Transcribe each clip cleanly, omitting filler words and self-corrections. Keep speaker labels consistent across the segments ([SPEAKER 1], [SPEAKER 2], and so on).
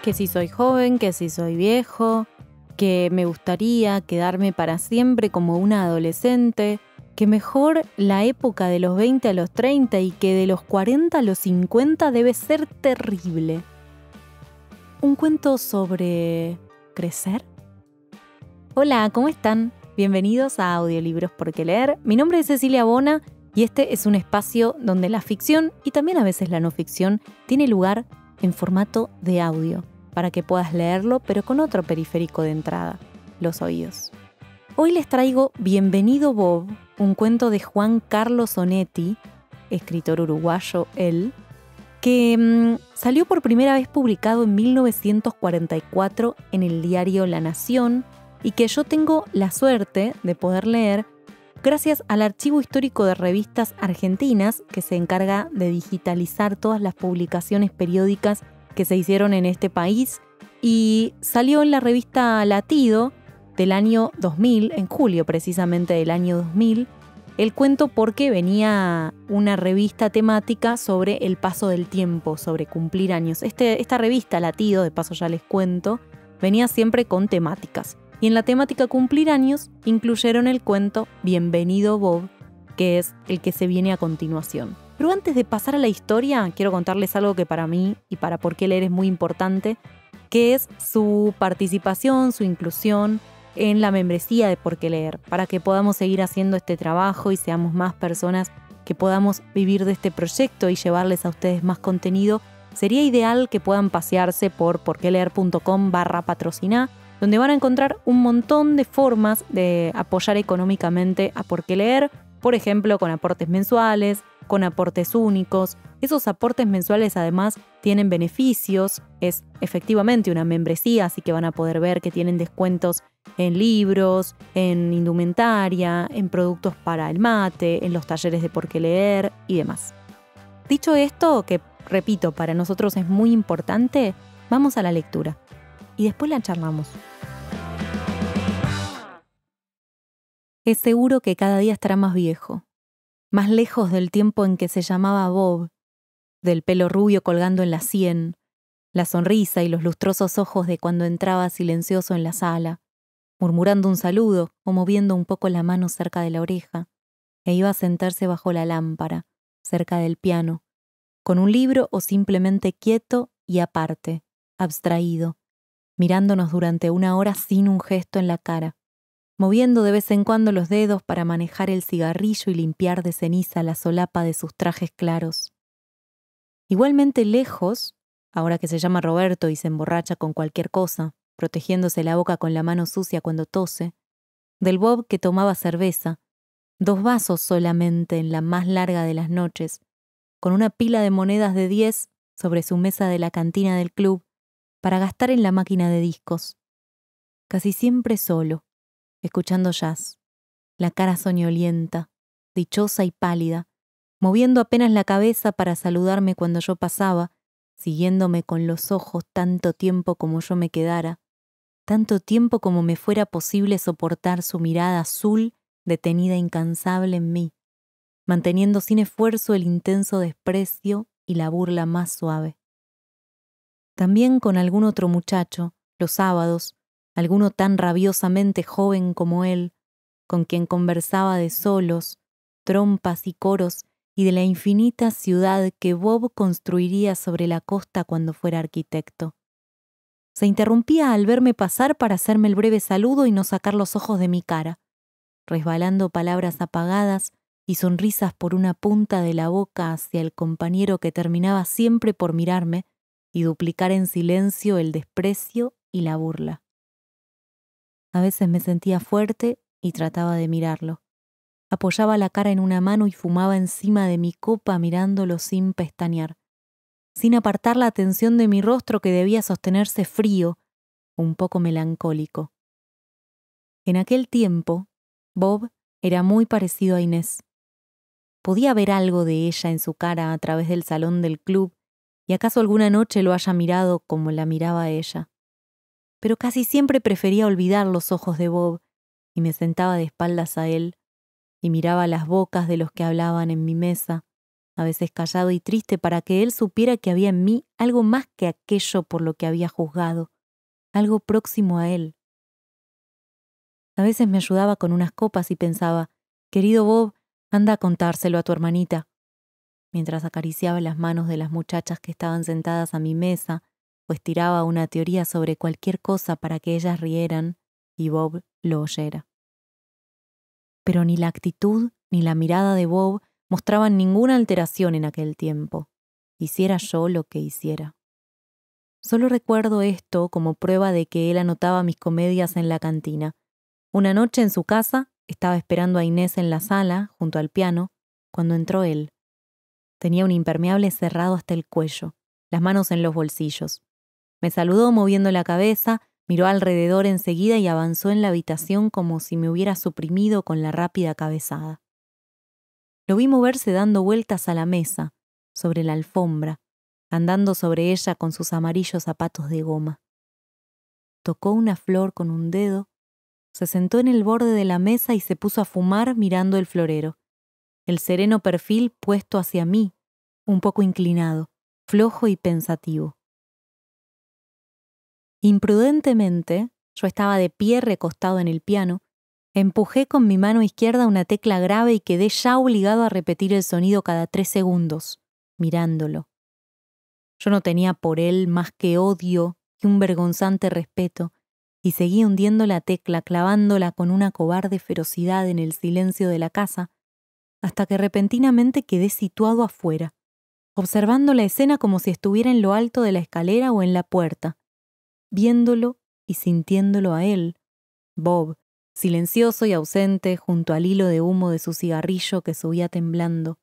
[SPEAKER 1] que si soy joven, que si soy viejo, que me gustaría quedarme para siempre como una adolescente, que mejor la época de los 20 a los 30 y que de los 40 a los 50 debe ser terrible. ¿Un cuento sobre crecer? Hola, ¿cómo están? Bienvenidos a Audiolibros por qué leer. Mi nombre es Cecilia Bona y este es un espacio donde la ficción y también a veces la no ficción tiene lugar en formato de audio para que puedas leerlo pero con otro periférico de entrada, los oídos. Hoy les traigo Bienvenido Bob, un cuento de Juan Carlos Onetti, escritor uruguayo él, que salió por primera vez publicado en 1944 en el diario La Nación y que yo tengo la suerte de poder leer gracias al Archivo Histórico de Revistas Argentinas, que se encarga de digitalizar todas las publicaciones periódicas que se hicieron en este país, y salió en la revista Latido del año 2000, en julio precisamente del año 2000, el cuento porque venía una revista temática sobre el paso del tiempo, sobre cumplir años. Esta revista Latido, de paso ya les cuento, venía siempre con temáticas. Y en la temática cumplir años incluyeron el cuento Bienvenido Bob, que es el que se viene a continuación. Pero antes de pasar a la historia, quiero contarles algo que para mí y para Por qué leer es muy importante, que es su participación, su inclusión en la membresía de Por qué leer, para que podamos seguir haciendo este trabajo y seamos más personas que podamos vivir de este proyecto y llevarles a ustedes más contenido. Sería ideal que puedan pasearse por porqueleer.com/patrocinar, donde van a encontrar un montón de formas de apoyar económicamente a Por qué leer, por ejemplo, con aportes mensuales, con aportes únicos. Esos aportes mensuales además tienen beneficios, es efectivamente una membresía, así que van a poder ver que tienen descuentos en libros, en indumentaria, en productos para el mate, en los talleres de Por qué leer y demás. Dicho esto, que repito, para nosotros es muy importante, vamos a la lectura y después la charlamos. Es seguro que cada día estará más viejo, más lejos del tiempo en que se llamaba Bob, del pelo rubio colgando en la sien, la sonrisa y los lustrosos ojos de cuando entraba silencioso en la sala, murmurando un saludo o moviendo un poco la mano cerca de la oreja, e iba a sentarse bajo la lámpara, cerca del piano, con un libro o simplemente quieto y aparte, abstraído, mirándonos durante una hora sin un gesto en la cara, moviendo de vez en cuando los dedos para manejar el cigarrillo y limpiar de ceniza la solapa de sus trajes claros. Igualmente lejos, ahora que se llama Roberto y se emborracha con cualquier cosa, protegiéndose la boca con la mano sucia cuando tose, del Bob que tomaba cerveza, 2 vasos solamente en la más larga de las noches, con una pila de monedas de 10 sobre su mesa de la cantina del club para gastar en la máquina de discos. Casi siempre solo, escuchando jazz, la cara soñolienta, dichosa y pálida, moviendo apenas la cabeza para saludarme cuando yo pasaba, siguiéndome con los ojos tanto tiempo como yo me quedara, tanto tiempo como me fuera posible soportar su mirada azul detenida incansable en mí, manteniendo sin esfuerzo el intenso desprecio y la burla más suave. También con algún otro muchacho, los sábados, alguno tan rabiosamente joven como él, con quien conversaba de solos, trompas y coros y de la infinita ciudad que Bob construiría sobre la costa cuando fuera arquitecto. Se interrumpía al verme pasar para hacerme el breve saludo y no sacar los ojos de mi cara, resbalando palabras apagadas y sonrisas por una punta de la boca hacia el compañero que terminaba siempre por mirarme y duplicar en silencio el desprecio y la burla. A veces me sentía fuerte y trataba de mirarlo. Apoyaba la cara en una mano y fumaba encima de mi copa mirándolo sin pestañear, sin apartar la atención de mi rostro que debía sostenerse frío, un poco melancólico. En aquel tiempo, Bob era muy parecido a Inés. Podía ver algo de ella en su cara a través del salón del club y acaso alguna noche lo haya mirado como la miraba ella. Pero casi siempre prefería olvidar los ojos de Bob y me sentaba de espaldas a él y miraba las bocas de los que hablaban en mi mesa, a veces callado y triste, para que él supiera que había en mí algo más que aquello por lo que había juzgado, algo próximo a él. A veces me ayudaba con unas copas y pensaba, querido Bob, anda a contárselo a tu hermanita, mientras acariciaba las manos de las muchachas que estaban sentadas a mi mesa o estiraba una teoría sobre cualquier cosa para que ellas rieran y Bob lo oyera. Pero ni la actitud ni la mirada de Bob mostraban ninguna alteración en aquel tiempo, hiciera yo lo que hiciera. Solo recuerdo esto como prueba de que él anotaba mis comedias en la cantina. Una noche en su casa, estaba esperando a Inés en la sala, junto al piano, cuando entró él. Tenía un impermeable cerrado hasta el cuello, las manos en los bolsillos. Me saludó moviendo la cabeza, miró alrededor enseguida y avanzó en la habitación como si me hubiera suprimido con la rápida cabezada. Lo vi moverse dando vueltas a la mesa, sobre la alfombra, andando sobre ella con sus amarillos zapatos de goma. Tocó una flor con un dedo, se sentó en el borde de la mesa y se puso a fumar mirando el florero, el sereno perfil puesto hacia mí, un poco inclinado, flojo y pensativo. Imprudentemente, yo estaba de pie recostado en el piano, empujé con mi mano izquierda una tecla grave y quedé ya obligado a repetir el sonido cada 3 segundos, mirándolo. Yo no tenía por él más que odio y un vergonzante respeto, y seguí hundiendo la tecla, clavándola con una cobarde ferocidad en el silencio de la casa, hasta que repentinamente quedé situado afuera, observando la escena como si estuviera en lo alto de la escalera o en la puerta, viéndolo y sintiéndolo a él, Bob, silencioso y ausente junto al hilo de humo de su cigarrillo que subía temblando,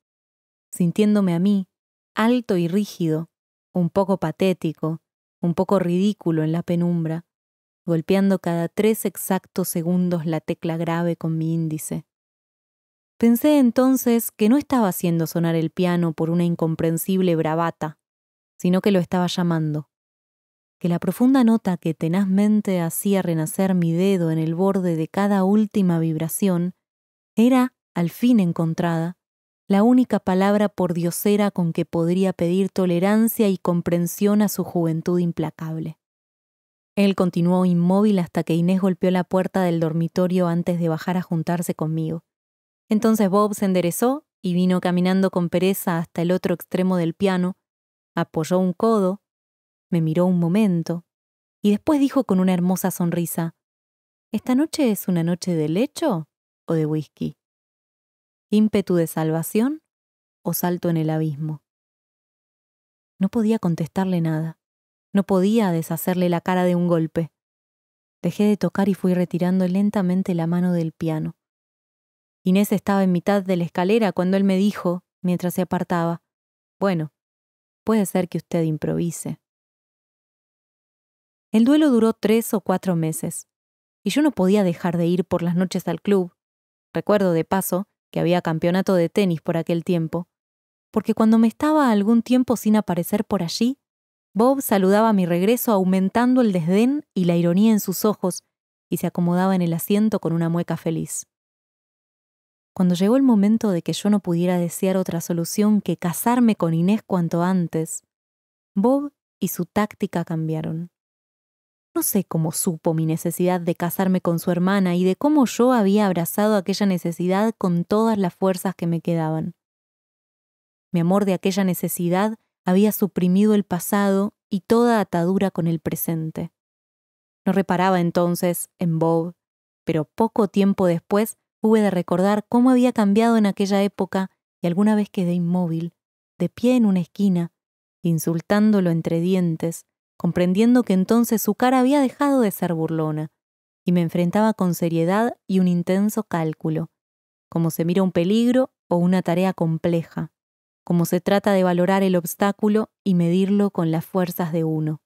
[SPEAKER 1] sintiéndome a mí, alto y rígido, un poco patético, un poco ridículo en la penumbra, golpeando cada 3 exactos segundos la tecla grave con mi índice. Pensé entonces que no estaba haciendo sonar el piano por una incomprensible bravata, sino que lo estaba llamando, que la profunda nota que tenazmente hacía renacer mi dedo en el borde de cada última vibración era, al fin encontrada, la única palabra pordiosera con que podría pedir tolerancia y comprensión a su juventud implacable. Él continuó inmóvil hasta que Inés golpeó la puerta del dormitorio antes de bajar a juntarse conmigo. Entonces Bob se enderezó y vino caminando con pereza hasta el otro extremo del piano, apoyó un codo, me miró un momento y después dijo con una hermosa sonrisa, ¿esta noche es una noche de lecho o de whisky? ¿Ímpetu de salvación o salto en el abismo? No podía contestarle nada. No podía deshacerle la cara de un golpe. Dejé de tocar y fui retirando lentamente la mano del piano. Inés estaba en mitad de la escalera cuando él me dijo, mientras se apartaba, «Bueno, puede ser que usted improvise». El duelo duró 3 o 4 meses, y yo no podía dejar de ir por las noches al club. Recuerdo, de paso, que había campeonato de tenis por aquel tiempo, porque cuando me estaba algún tiempo sin aparecer por allí, Bob saludaba a mi regreso aumentando el desdén y la ironía en sus ojos y se acomodaba en el asiento con una mueca feliz. Cuando llegó el momento de que yo no pudiera desear otra solución que casarme con Inés cuanto antes, Bob y su táctica cambiaron. No sé cómo supo mi necesidad de casarme con su hermana y de cómo yo había abrazado aquella necesidad con todas las fuerzas que me quedaban. Mi amor de aquella necesidad había suprimido el pasado y toda atadura con el presente. No reparaba entonces en Bob, pero poco tiempo después hube de recordar cómo había cambiado en aquella época y alguna vez quedé inmóvil, de pie en una esquina, insultándolo entre dientes, comprendiendo que entonces su cara había dejado de ser burlona y me enfrentaba con seriedad y un intenso cálculo, como se mira un peligro o una tarea compleja, como se trata de valorar el obstáculo y medirlo con las fuerzas de uno.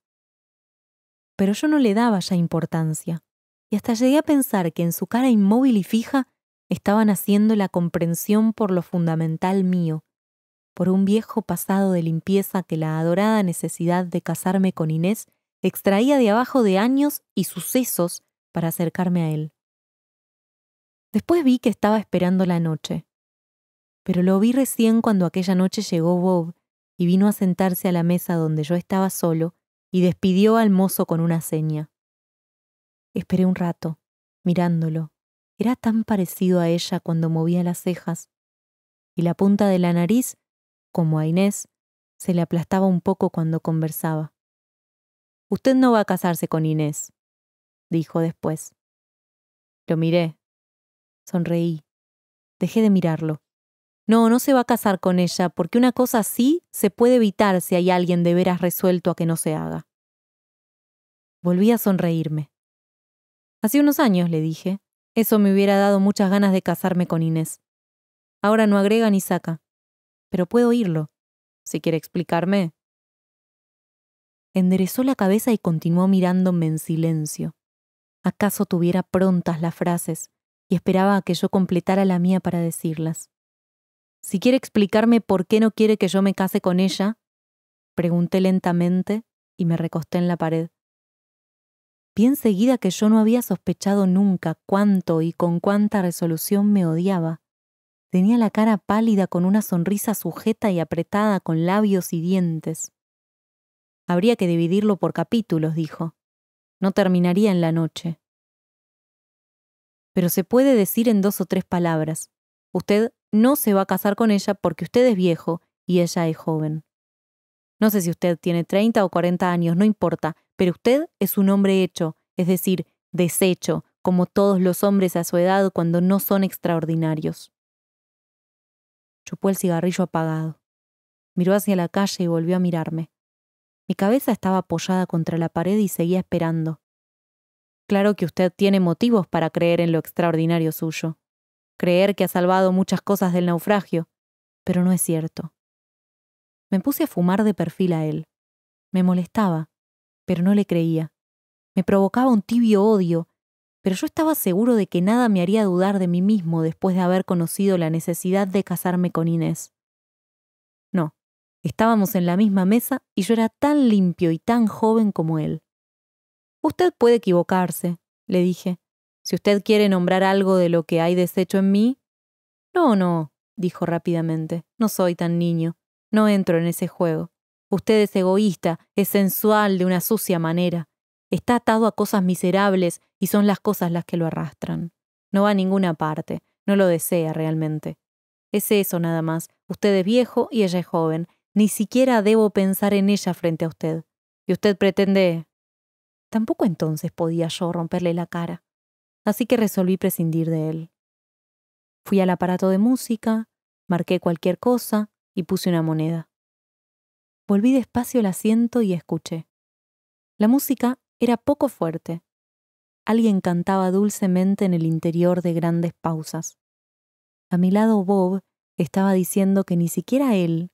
[SPEAKER 1] Pero yo no le daba ya importancia, y hasta llegué a pensar que en su cara inmóvil y fija estaba naciendo la comprensión por lo fundamental mío, por un viejo pasado de limpieza que la adorada necesidad de casarme con Inés extraía de abajo de años y sucesos para acercarme a él. Después vi que estaba esperando la noche, pero lo vi recién cuando aquella noche llegó Bob y vino a sentarse a la mesa donde yo estaba solo y despidió al mozo con una seña. Esperé un rato, mirándolo. Era tan parecido a ella cuando movía las cejas, y la punta de la nariz, como a Inés, se le aplastaba un poco cuando conversaba. «Usted no va a casarse con Inés», dijo después. Lo miré. Sonreí. Dejé de mirarlo. No, no se va a casar con ella, porque una cosa así se puede evitar si hay alguien de veras resuelto a que no se haga. Volví a sonreírme. Hace unos años, le dije, eso me hubiera dado muchas ganas de casarme con Inés. Ahora no agrega ni saca. Pero puedo oírlo. Si quiere explicarme. Enderezó la cabeza y continuó mirándome en silencio. Acaso tuviera prontas las frases y esperaba a que yo completara la mía para decirlas. Si quiere explicarme por qué no quiere que yo me case con ella, pregunté lentamente y me recosté en la pared. Vi enseguida que yo no había sospechado nunca cuánto y con cuánta resolución me odiaba. Tenía la cara pálida con una sonrisa sujeta y apretada con labios y dientes. Habría que dividirlo por capítulos, dijo. No terminaría en la noche. Pero se puede decir en 2 o 3 palabras. Usted no se va a casar con ella porque usted es viejo y ella es joven. No sé si usted tiene 30 o 40 años, no importa, pero usted es un hombre hecho, es decir, deshecho, como todos los hombres a su edad cuando no son extraordinarios. Chupó el cigarrillo apagado. Miró hacia la calle y volvió a mirarme. Mi cabeza estaba apoyada contra la pared y seguía esperando. Claro que usted tiene motivos para creer en lo extraordinario suyo. Creer que ha salvado muchas cosas del naufragio, pero no es cierto. Me puse a fumar de perfil a él. Me molestaba, pero no le creía. Me provocaba un tibio odio, pero yo estaba seguro de que nada me haría dudar de mí mismo después de haber conocido la necesidad de casarme con Inés. No, estábamos en la misma mesa y yo era tan limpio y tan joven como él. Usted puede equivocarse, le dije. Si usted quiere nombrar algo de lo que hay deshecho en mí. No, dijo rápidamente. No soy tan niño. No entro en ese juego. Usted es egoísta, es sensual de una sucia manera. Está atado a cosas miserables y son las cosas las que lo arrastran. No va a ninguna parte. No lo desea realmente. Es eso nada más. Usted es viejo y ella es joven. Ni siquiera debo pensar en ella frente a usted. Y usted pretende... Tampoco entonces podía yo romperle la cara. Así que resolví prescindir de él. Fui al aparato de música, marqué cualquier cosa y puse una moneda. Volví despacio al asiento y escuché. La música era poco fuerte. Alguien cantaba dulcemente en el interior de grandes pausas. A mi lado Bob estaba diciendo que ni siquiera él,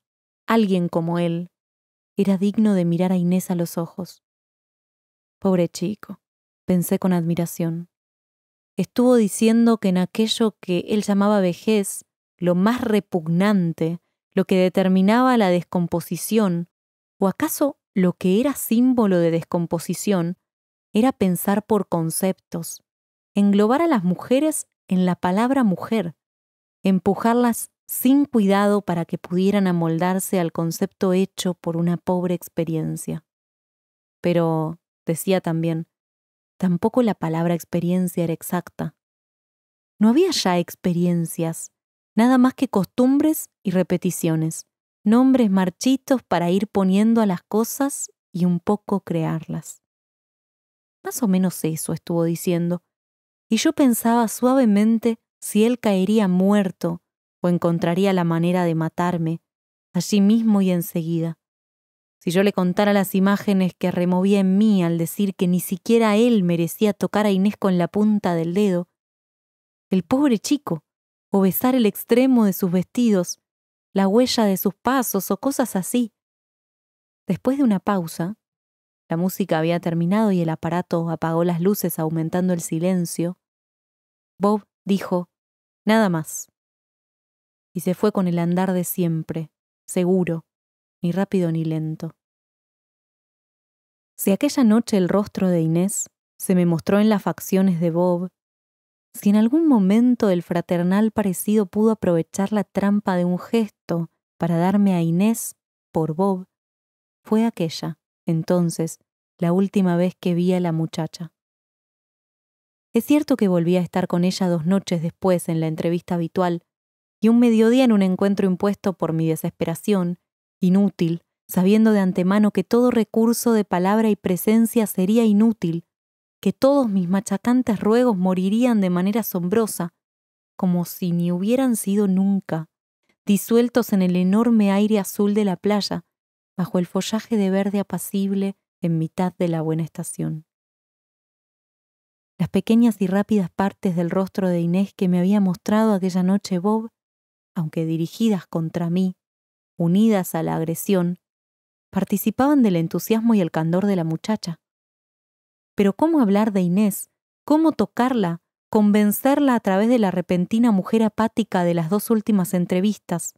[SPEAKER 1] alguien como él, era digno de mirar a Inés a los ojos. Pobre chico, pensé con admiración. Estuvo diciendo que en aquello que él llamaba vejez, lo más repugnante, lo que determinaba la descomposición, o acaso lo que era símbolo de descomposición, era pensar por conceptos, englobar a las mujeres en la palabra mujer, empujarlas sin cuidado para que pudieran amoldarse al concepto hecho por una pobre experiencia. Pero, decía también, tampoco la palabra experiencia era exacta. No había ya experiencias, nada más que costumbres y repeticiones, nombres marchitos para ir poniendo a las cosas y un poco crearlas. Más o menos eso estuvo diciendo, y yo pensaba suavemente si él caería muerto o encontraría la manera de matarme, allí mismo y enseguida. Si yo le contara las imágenes que removía en mí al decir que ni siquiera él merecía tocar a Inés con la punta del dedo, el pobre chico, o besar el extremo de sus vestidos, la huella de sus pasos o cosas así. Después de una pausa, la música había terminado y el aparato apagó las luces aumentando el silencio, Bob dijo, nada más. Y se fue con el andar de siempre, seguro, ni rápido ni lento. Si aquella noche el rostro de Inés se me mostró en las facciones de Bob, Si en algún momento el fraternal parecido pudo aprovechar la trampa de un gesto para darme a Inés por Bob, fue aquella, entonces, la última vez que vi a la muchacha. Es cierto que volví a estar con ella 2 noches después en la entrevista habitual, y un mediodía en un encuentro impuesto por mi desesperación, inútil, sabiendo de antemano que todo recurso de palabra y presencia sería inútil, que todos mis machacantes ruegos morirían de manera asombrosa, como si ni hubieran sido nunca, disueltos en el enorme aire azul de la playa, bajo el follaje de verde apacible en mitad de la buena estación. Las pequeñas y rápidas partes del rostro de Inés que me había mostrado aquella noche Bob, aunque dirigidas contra mí, unidas a la agresión, participaban del entusiasmo y el candor de la muchacha. Pero ¿cómo hablar de Inés? ¿Cómo tocarla? ¿Convencerla a través de la repentina mujer apática de las 2 últimas entrevistas?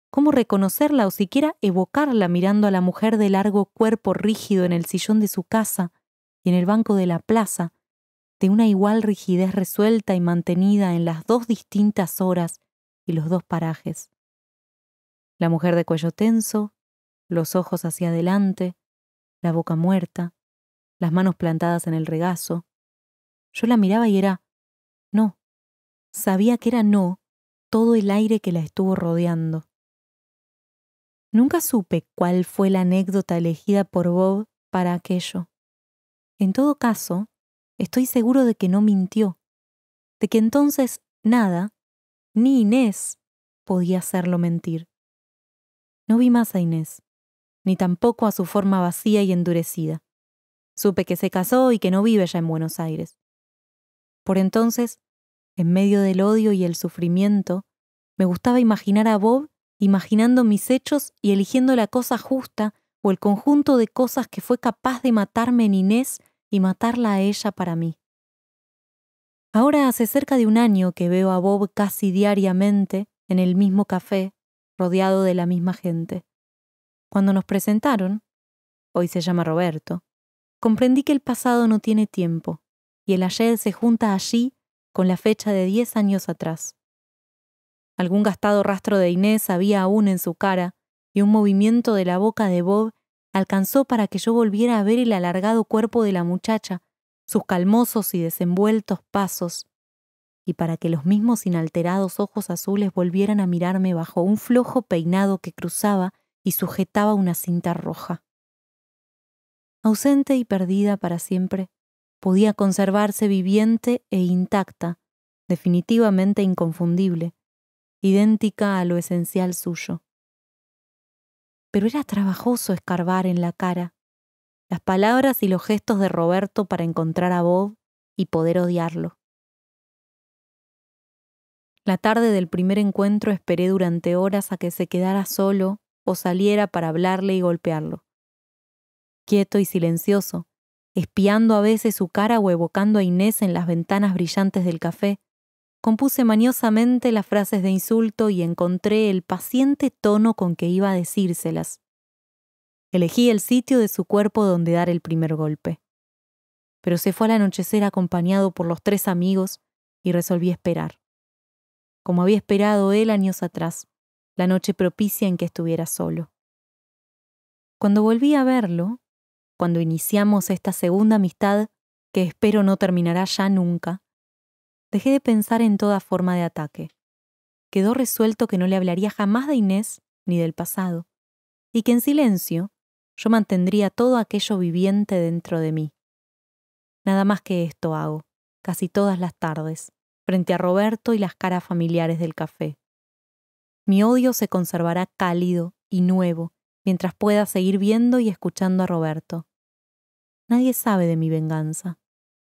[SPEAKER 1] ¿Cómo reconocerla o siquiera evocarla mirando a la mujer de largo cuerpo rígido en el sillón de su casa y en el banco de la plaza, de una igual rigidez resuelta y mantenida en las 2 distintas horas y los 2 parajes? La mujer de cuello tenso, los ojos hacia adelante, la boca muerta, las manos plantadas en el regazo. Yo la miraba y era no. Sabía que era no todo el aire que la estuvo rodeando. Nunca supe cuál fue la anécdota elegida por Bob para aquello. En todo caso, estoy seguro de que no mintió, de que entonces nada, ni Inés, podía hacerlo mentir. No vi más a Inés, ni tampoco a su forma vacía y endurecida. Supe que se casó y que no vive ya en Buenos Aires. Por entonces, en medio del odio y el sufrimiento, me gustaba imaginar a Bob imaginando mis hechos y eligiendo la cosa justa o el conjunto de cosas que fue capaz de matarme en Inés y matarla a ella para mí. Ahora hace cerca de 1 año que veo a Bob casi diariamente en el mismo café, rodeado de la misma gente. Cuando nos presentaron, hoy se llama Roberto, comprendí que el pasado no tiene tiempo y el ayer se junta allí con la fecha de 10 años atrás. Algún gastado rastro de Inés había aún en su cara y un movimiento de la boca de Bob alcanzó para que yo volviera a ver el alargado cuerpo de la muchacha, sus calmosos y desenvueltos pasos, y para que los mismos inalterados ojos azules volvieran a mirarme bajo un flojo peinado que cruzaba y sujetaba una cinta roja. Ausente y perdida para siempre, podía conservarse viviente e intacta, definitivamente inconfundible, idéntica a lo esencial suyo. Pero era trabajoso escarbar en la cara, las palabras y los gestos de Roberto para encontrar a Bob y poder odiarlo. La tarde del primer encuentro esperé durante horas a que se quedara solo o saliera para hablarle y golpearlo. Quieto y silencioso, espiando a veces su cara o evocando a Inés en las ventanas brillantes del café, compuse maniosamente las frases de insulto y encontré el paciente tono con que iba a decírselas. Elegí el sitio de su cuerpo donde dar el primer golpe. Pero se fue al anochecer acompañado por los 3 amigos y resolví esperar. Como había esperado él años atrás, la noche propicia en que estuviera solo. Cuando volví a verlo, cuando iniciamos esta segunda amistad que espero no terminará ya nunca, dejé de pensar en toda forma de ataque. Quedó resuelto que no le hablaría jamás de Inés ni del pasado, y que en silencio yo mantendría todo aquello viviente dentro de mí. Nada más que esto hago, casi todas las tardes, frente a Roberto y las caras familiares del café. Mi odio se conservará cálido y nuevo mientras pueda seguir viendo y escuchando a Roberto. Nadie sabe de mi venganza,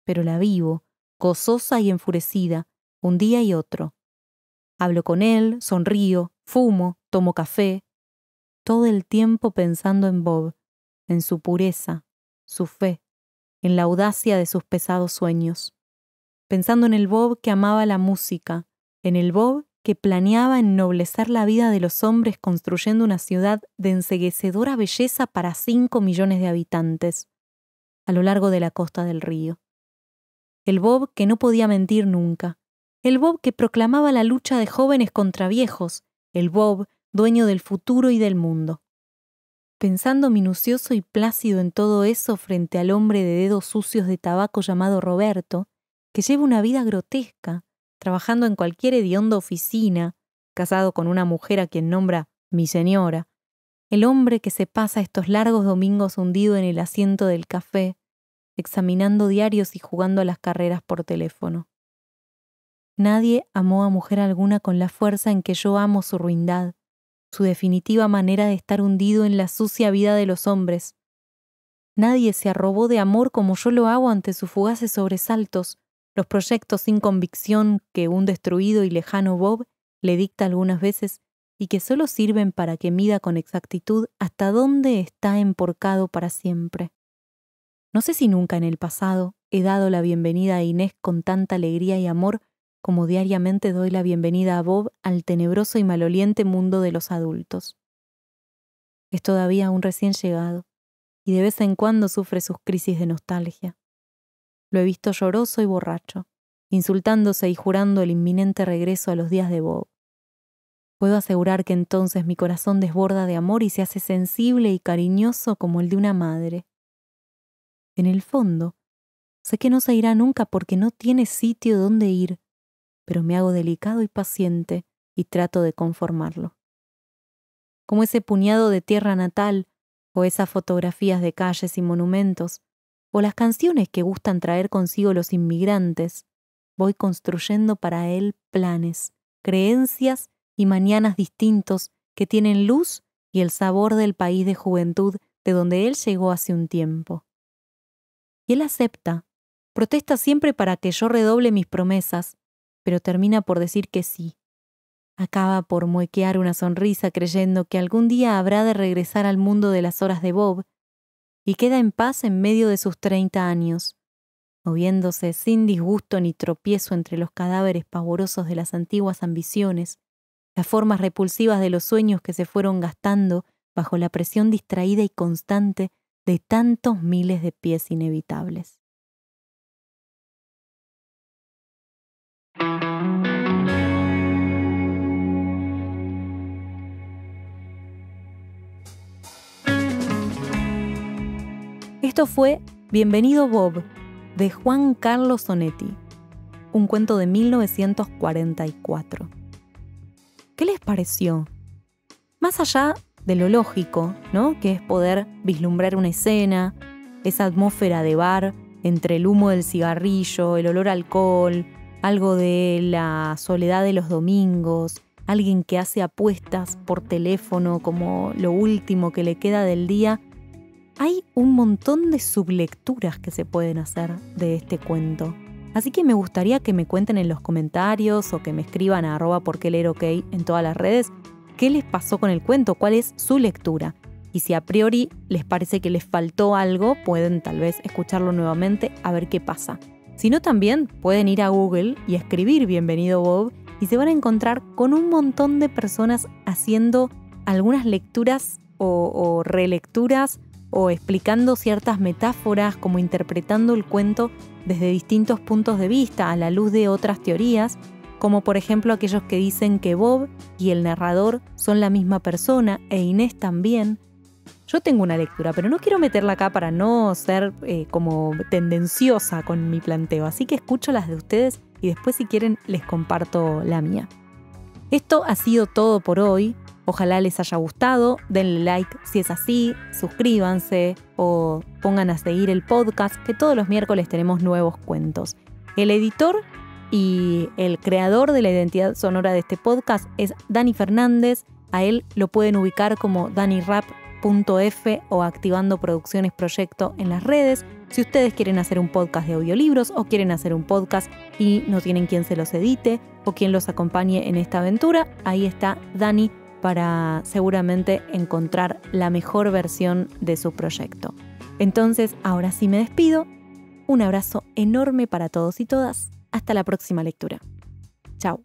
[SPEAKER 1] pero la vivo, gozosa y enfurecida, un día y otro. Hablo con él, sonrío, fumo, tomo café, todo el tiempo pensando en Bob, en su pureza, su fe, en la audacia de sus pesados sueños. Pensando en el Bob que amaba la música, en el Bob que planeaba ennoblecer la vida de los hombres construyendo una ciudad de enceguecedora belleza para 5 millones de habitantes, a lo largo de la costa del río. El Bob que no podía mentir nunca. El Bob que proclamaba la lucha de jóvenes contra viejos. El Bob dueño del futuro y del mundo. Pensando minucioso y plácido en todo eso frente al hombre de dedos sucios de tabaco llamado Roberto, que lleva una vida grotesca, trabajando en cualquier hedionda oficina, casado con una mujer a quien nombra mi señora, el hombre que se pasa estos largos domingos hundido en el asiento del café, examinando diarios y jugando a las carreras por teléfono. Nadie amó a mujer alguna con la fuerza en que yo amo su ruindad, su definitiva manera de estar hundido en la sucia vida de los hombres. Nadie se arrobó de amor como yo lo hago ante sus fugaces sobresaltos, los proyectos sin convicción que un destruido y lejano Bob le dicta algunas veces y que solo sirven para que mida con exactitud hasta dónde está emporcado para siempre. No sé si nunca en el pasado he dado la bienvenida a Inés con tanta alegría y amor como diariamente doy la bienvenida a Bob al tenebroso y maloliente mundo de los adultos. Es todavía un recién llegado, y de vez en cuando sufre sus crisis de nostalgia. Lo he visto lloroso y borracho, insultándose y jurando el inminente regreso a los días de Bob. Puedo asegurar que entonces mi corazón desborda de amor y se hace sensible y cariñoso como el de una madre. En el fondo, sé que no se irá nunca porque no tiene sitio donde ir, pero me hago delicado y paciente y trato de conformarlo. Como ese puñado de tierra natal, o esas fotografías de calles y monumentos, o las canciones que gustan traer consigo los inmigrantes, voy construyendo para él planes, creencias y mañanas distintos que tienen luz y el sabor del país de juventud de donde él llegó hace un tiempo. Y él acepta, protesta siempre para que yo redoble mis promesas, pero termina por decir que sí. Acaba por muequear una sonrisa creyendo que algún día habrá de regresar al mundo de las horas de Bob y queda en paz en medio de sus 30 años, moviéndose sin disgusto ni tropiezo entre los cadáveres pavorosos de las antiguas ambiciones, las formas repulsivas de los sueños que se fueron gastando bajo la presión distraída y constante de tantos miles de pies inevitables. Esto fue Bienvenido Bob, de Juan Carlos Onetti, un cuento de 1944. ¿Qué les pareció? Más allá de lo lógico, ¿no? Que es poder vislumbrar una escena, esa atmósfera de bar, entre el humo del cigarrillo, el olor a alcohol, algo de la soledad de los domingos, alguien que hace apuestas por teléfono como lo último que le queda del día. Hay un montón de sublecturas que se pueden hacer de este cuento. Así que me gustaría que me cuenten en los comentarios o que me escriban a @porqueleerok en todas las redes qué les pasó con el cuento, cuál es su lectura. Y si a priori les parece que les faltó algo, pueden tal vez escucharlo nuevamente a ver qué pasa. Si no, también pueden ir a Google y escribir Bienvenido Bob y se van a encontrar con un montón de personas haciendo algunas lecturas o relecturas o explicando ciertas metáforas, como interpretando el cuento desde distintos puntos de vista a la luz de otras teorías, como por ejemplo aquellos que dicen que Bob y el narrador son la misma persona e Inés también. Yo tengo una lectura, pero no quiero meterla acá para no ser como tendenciosa con mi planteo, así que escucho las de ustedes y después si quieren les comparto la mía. Esto ha sido todo por hoy. Ojalá les haya gustado, denle like si es así, suscríbanse o pongan a seguir el podcast, que todos los miércoles tenemos nuevos cuentos. El editor y el creador de la identidad sonora de este podcast es Dani Fernández. A él lo pueden ubicar como danirap.f o Activando Producciones Proyecto en las redes. Si ustedes quieren hacer un podcast de audiolibros o quieren hacer un podcast y no tienen quien se los edite o quien los acompañe en esta aventura, ahí está Dani para seguramente encontrar la mejor versión de su proyecto. Entonces, ahora sí me despido. Un abrazo enorme para todos y todas. Hasta la próxima lectura. Chao.